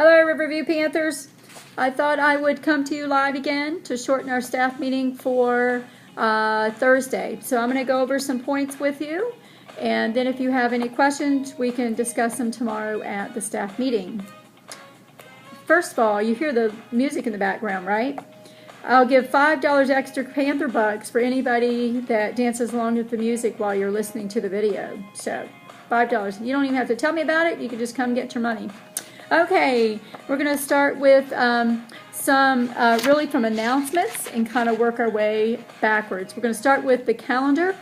Hello, Riverview Panthers. I thought I would come to you live again to shorten our staff meeting for Thursday. So I'm going to go over some points with you, and then if you have any questions, we can discuss them tomorrow at the staff meeting. First of all, you hear the music in the background, right? I'll give $5 extra Panther bucks for anybody that dances along with the music while you're listening to the video. So $5. You don't even have to tell me about it. You can just come get your money. Okay, we're going to start with some really from announcements and kind of work our way backwards. We're going to start with the calendar.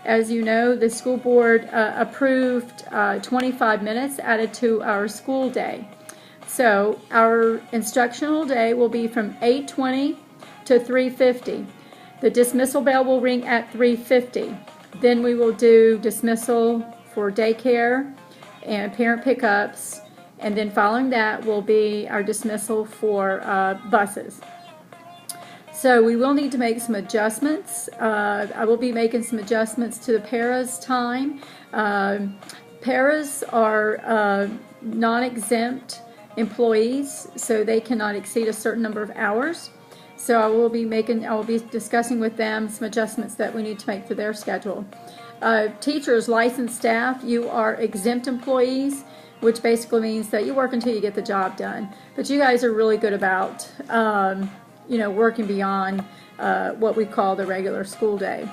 As you know, the school board approved 25 minutes added to our school day. So our instructional day will be from 8:20 to 3:50. The dismissal bell will ring at 3:50. Then we will do dismissal for daycare and parent pickups. And then following that will be our dismissal for buses. So we will need to make some adjustments. I will be making some adjustments to the paras time. Paras are non-exempt employees, so they cannot exceed a certain number of hours. So I will be discussing with them some adjustments that we need to make for their schedule. Teachers, licensed staff, you are exempt employees, which basically means that you work until you get the job done. But you guys are really good about, working beyond what we call the regular school day.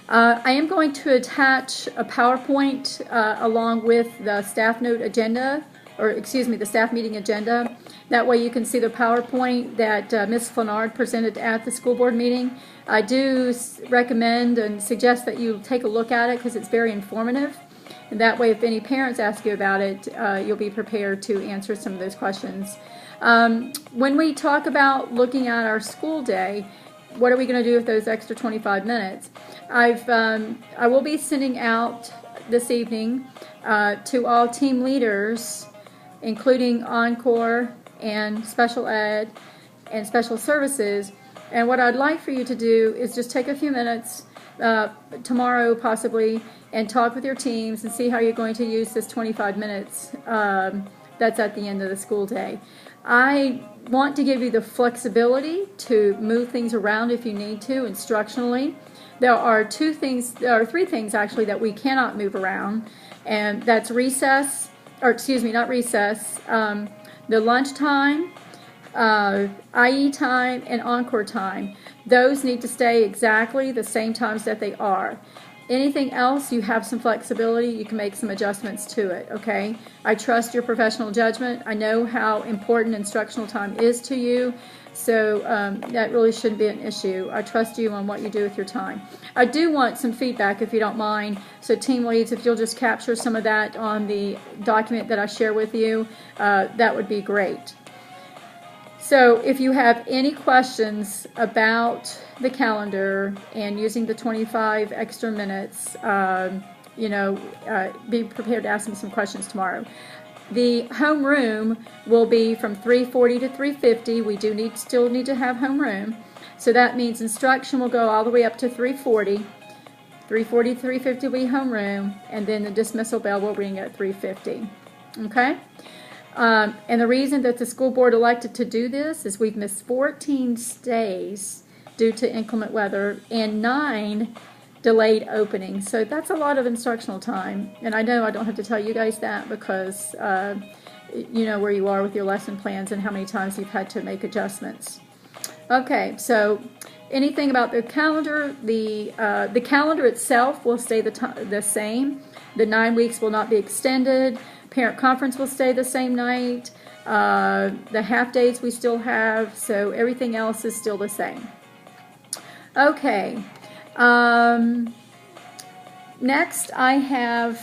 I am going to attach a PowerPoint along with the staff note agenda, the staff meeting agenda. That way you can see the PowerPoint that Ms. Flanard presented at the school board meeting. I do recommend and suggest that you take a look at it because it's very informative. And that way, if any parents ask you about it, you'll be prepared to answer some of those questions. When we talk about looking at our school day, what are we going to do with those extra 25 minutes? I will be sending out this evening to all team leaders, including Encore and Special Ed and Special Services. And what I'd like for you to do is just take a few minutes tomorrow possibly and talk with your teams and see how you're going to use this 25 minutes that's at the end of the school day. I want to give you the flexibility to move things around if you need to instructionally. There are three things actually that we cannot move around, and that's recess, not recess, the lunch time, IE time, and encore time. Those need to stay exactly the same times that they are. Anything else, you have some flexibility. You can make some adjustments to it, okay? I trust your professional judgment. I know how important instructional time is to you, so that really shouldn't be an issue. I trust you on what you do with your time. I do want some feedback, if you don't mind. So team leads, if you'll just capture some of that on the document that I share with you, that would be great. So if you have any questions about the calendar and using the 25 extra minutes, be prepared to ask me some questions tomorrow. The homeroom will be from 3:40 to 3:50. We do still need to have homeroom. So that means instruction will go all the way up to 3:40. 3:40 to 3:50 will be homeroom, and then the dismissal bell will ring at 3:50. Okay? And the reason that the school board elected to do this is we've missed 14 days due to inclement weather and 9 delayed openings. So that's a lot of instructional time. And I know I don't have to tell you guys that because you know where you are with your lesson plans and how many times you've had to make adjustments. Okay, so anything about the calendar, the calendar itself will stay the same. The 9 weeks will not be extended. Parent conference will stay the same night. The half days we still have, so everything else is still the same. Okay. Next, I have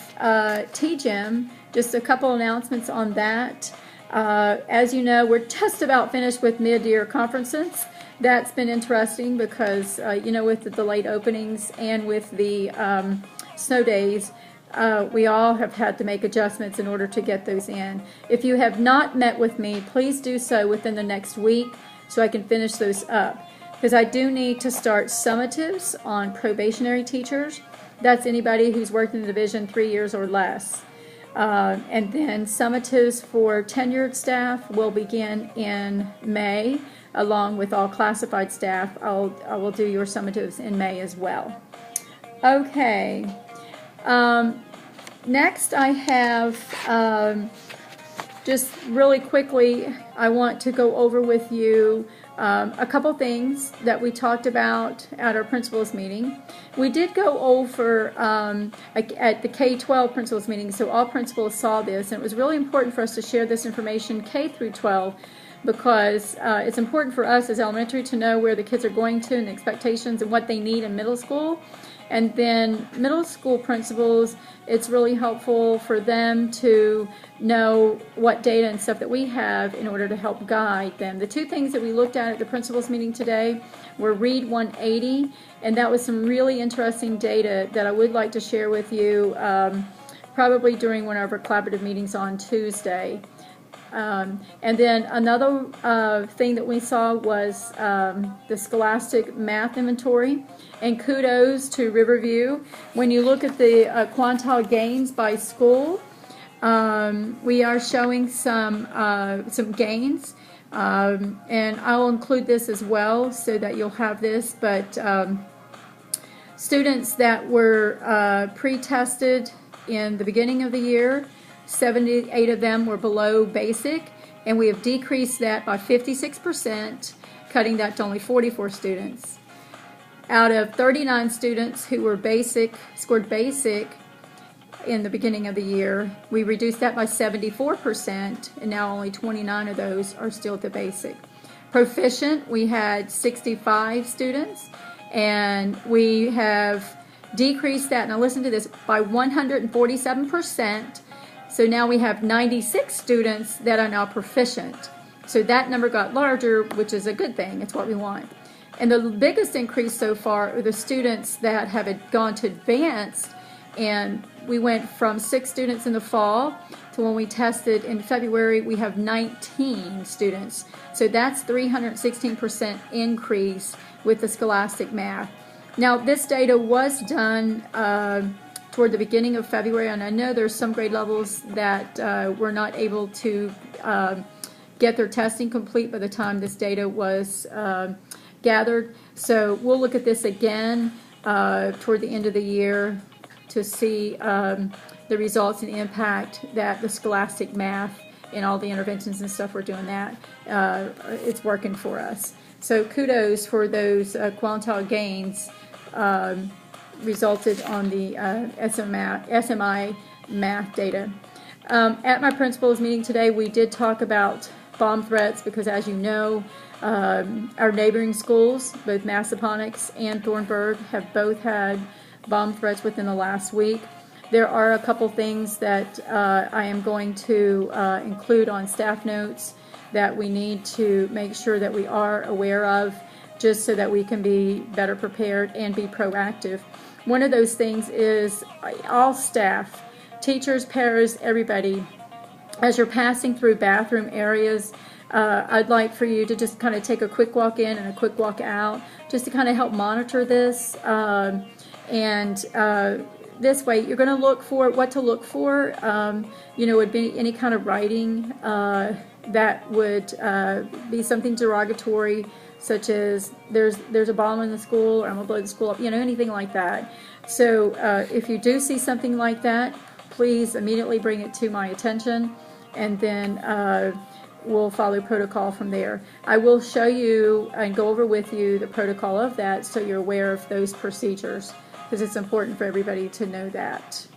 TGIM. Just a couple announcements on that. As you know, we're just about finished with mid-year conferences. That's been interesting because, with the delayed openings and with the snow days, we all have had to make adjustments in order to get those in. If you have not met with me, please do so within the next week so I can finish those up. Because I do need to start summatives on probationary teachers. That's anybody who's worked in the division 3 years or less. And then summatives for tenured staff will begin in May, along with all classified staff. I will do your summatives in May as well. Okay. Next I have, just really quickly, I want to go over with you a couple things that we talked about at our principals meeting. We did go over at the K-12 principals meeting, so all principals saw this, and it was really important for us to share this information K through 12 because it's important for us as elementary to know where the kids are going to and the expectations and what they need in middle school. And then middle school principals, it's really helpful for them to know what data and stuff that we have in order to help guide them. The two things that we looked at the principals meeting today were Read 180, and that was some really interesting data that I would like to share with you probably during one of our collaborative meetings on Tuesday. And then another thing that we saw was the Scholastic Math Inventory. And kudos to Riverview. When you look at the quantile gains by school, we are showing some gains. And I'll include this as well so that you'll have this. But students that were pre-tested in the beginning of the year, 78 of them were below basic, and we have decreased that by 56%, cutting that to only 44 students. Out of 39 students who were scored basic in the beginning of the year, we reduced that by 74%, and now only 29 of those are still at the basic. Proficient, we had 65 students, and we have decreased that, now listen to this, by 147%. So now we have 96 students that are now proficient. So that number got larger, which is a good thing. It's what we want. And the biggest increase so far are the students that have gone to advanced, and we went from 6 students in the fall to when we tested in February, we have 19 students. So that's 316% increase with the Scholastic Math. Now this data was done toward the beginning of February, and I know there's some grade levels that were not able to get their testing complete by the time this data was gathered. So we'll look at this again toward the end of the year to see the results and the impact that the Scholastic Math and all the interventions and stuff we're doing that. It's working for us. So kudos for those quantile gains resulted on the SMI math data. At my principals meeting today, we did talk about bomb threats because, as you know, our neighboring schools, both Massaponax and Thornburg, have both had bomb threats within the last week. There are a couple things that I am going to include on staff notes that we need to make sure that we are aware of, just so that we can be better prepared and be proactive. One of those things is all staff, teachers, paras, everybody, as you're passing through bathroom areas, I'd like for you to just kind of take a quick walk in and a quick walk out, just to kind of help monitor this. This way, you're going to look for what to look for. Would be any kind of writing that would be something derogatory, such as there's a bomb in the school, or I'm going to blow the school up, anything like that. So if you do see something like that, please immediately bring it to my attention, and then we'll follow protocol from there. I will show you and go over with you the protocol of that so you're aware of those procedures, because it's important for everybody to know that.